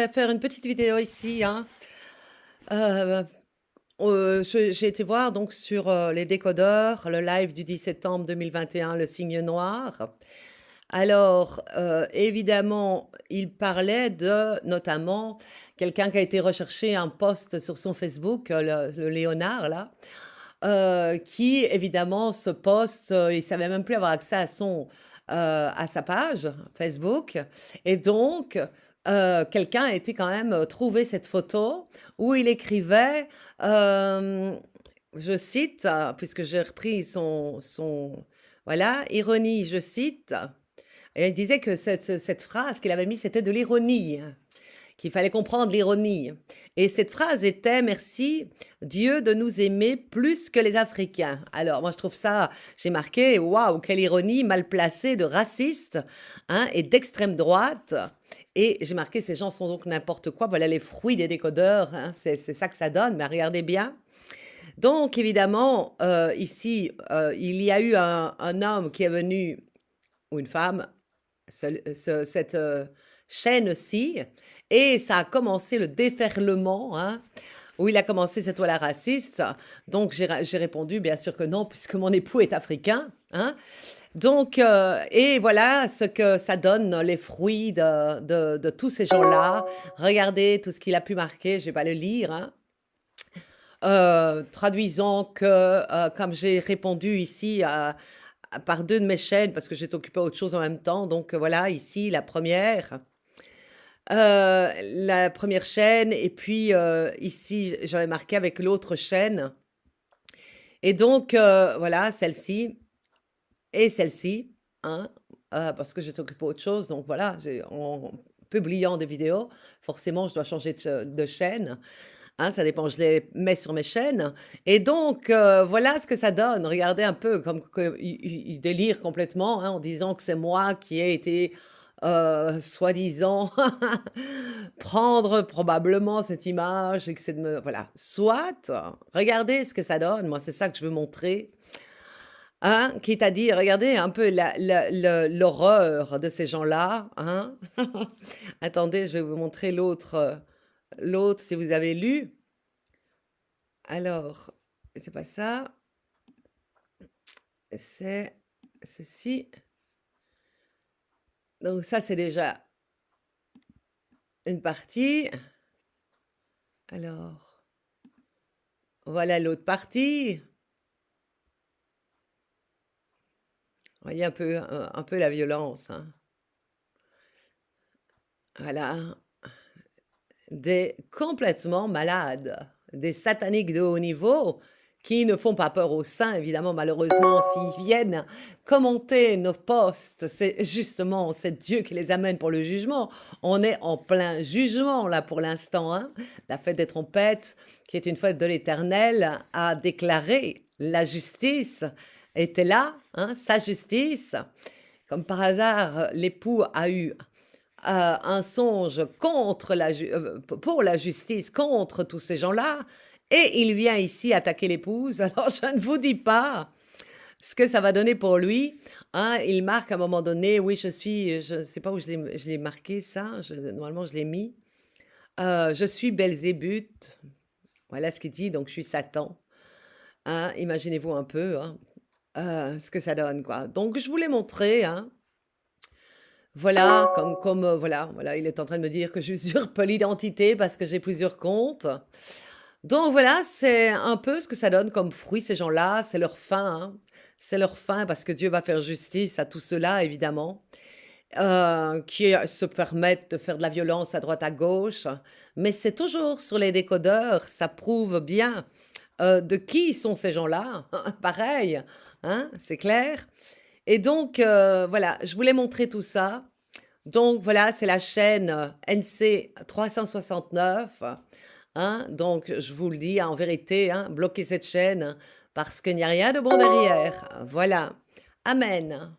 faire une petite vidéo ici, hein. Heu, j'ai été voir donc sur, les décodeurs, le live du 10 septembre 2021, Le Cygne Noir. Alors, évidemment, il parlait de notamment quelqu'un qui a été recherché, un post sur son Facebook, le léonard là, qui évidemment ce post, il savait même plus avoir accès à sa page Facebook et donc quelqu'un a été quand même, trouver cette photo où il écrivait, je cite, puisque j'ai repris son voilà, ironie, je cite et il disait que cette phrase qu'il avait mise, c'était de l'ironie, qu'il fallait comprendre l'ironie et cette phrase était: «Merci Dieu de nous aimer plus que les Africains». Alors moi je trouve ça j'ai marqué: «Waouh, quelle ironie mal placée de raciste, hein, et d'extrême droite» et j'ai marqué: «Ces gens sont donc n'importe quoi, voilà les fruits des décodeurs, hein, c'est ça que ça donne». Mais regardez bien, donc évidemment, ici, il y a eu un homme qui est venu ou une femme cette, chaîne-ci et ça a commencé le déferlement, hein, où il a commencé cette toile raciste. Donc j'ai répondu bien sûr que non, puisque mon époux est africain, hein. Donc et voilà ce que ça donne, les fruits de tous ces gens-là. Regardez tout ce qu'il a pu marquer, je vais pas le lire, hein. Traduisant que, comme j'ai répondu ici par 2 de mes chaînes, parce que j'étais occupée à autre chose en même temps, donc voilà, ici la première chaîne et puis, ici, j'avais marqué avec l'autre chaîne et donc voilà, celle-ci et celle-ci, hein, parce que j'étais occupée à autre chose, donc voilà, j'ai en publiant des vidéos, forcément, je dois changer de chaîne. Hein, ça dépend, je les mets sur mes chaînes et donc voilà ce que ça donne. Regardez un peu comme que il délire complètement, hein, en disant que c'est moi qui ai été, soi-disant prendre probablement cette image et que c'est de me voilà, soit, regardez ce que ça donne. Moi, c'est ça que je veux montrer, hein, quitte à dire regardez un peu l'horreur de ces gens-là, hein. Attendez, je vais vous montrer l'autre si vous avez lu. Alors, c'est pas ça, c'est ceci. Donc ça, c'est déjà une partie. Alors, voilà l'autre partie. Vous voyez un peu la violence, hein. Voilà, des complètement malades, des sataniques de haut niveau qui ne font pas peur aux saints, évidemment, malheureusement, s'ils viennent commenter nos posts, c'est justement, c'est Dieu qui les amène pour le jugement. On est en plein jugement, là, pour l'instant, hein. La fête des trompettes, qui est une fête de l'Éternel, a déclaré la justice était là, hein, sa justice. Comme par hasard, l'époux a eu un songe contre pour la justice, contre tous ces gens-là, et il vient ici attaquer l'épouse. Alors, je ne vous dis pas ce que ça va donner pour lui, hein. Il marque à un moment donné, oui, je ne sais pas où je l'ai marqué ça, normalement je l'ai mis. Je suis Belzébuth, voilà ce qu'il dit, donc je suis Satan, hein. Imaginez-vous un peu, hein, ce que ça donne, quoi. Donc je vous l'ai montré, hein. Voilà, voilà, il est en train de me dire que j'usurpe l'identité parce que j'ai plusieurs comptes. Donc voilà, c'est un peu ce que ça donne comme fruit ces gens-là, c'est leur fin, hein. C'est leur fin parce que Dieu va faire justice à tout cela évidemment, se permettent de faire de la violence à droite à gauche. Mais c'est toujours sur les décodeurs, ça prouve bien, de qui sont ces gens-là. Pareil, hein, c'est clair? Et donc voilà, je voulais montrer tout ça. Donc voilà, c'est la chaîne, NC 369, hein. Donc je vous le dis, hein, en vérité, hein, bloquez cette chaîne parce qu'il n'y a rien de bon derrière. Voilà. Amen.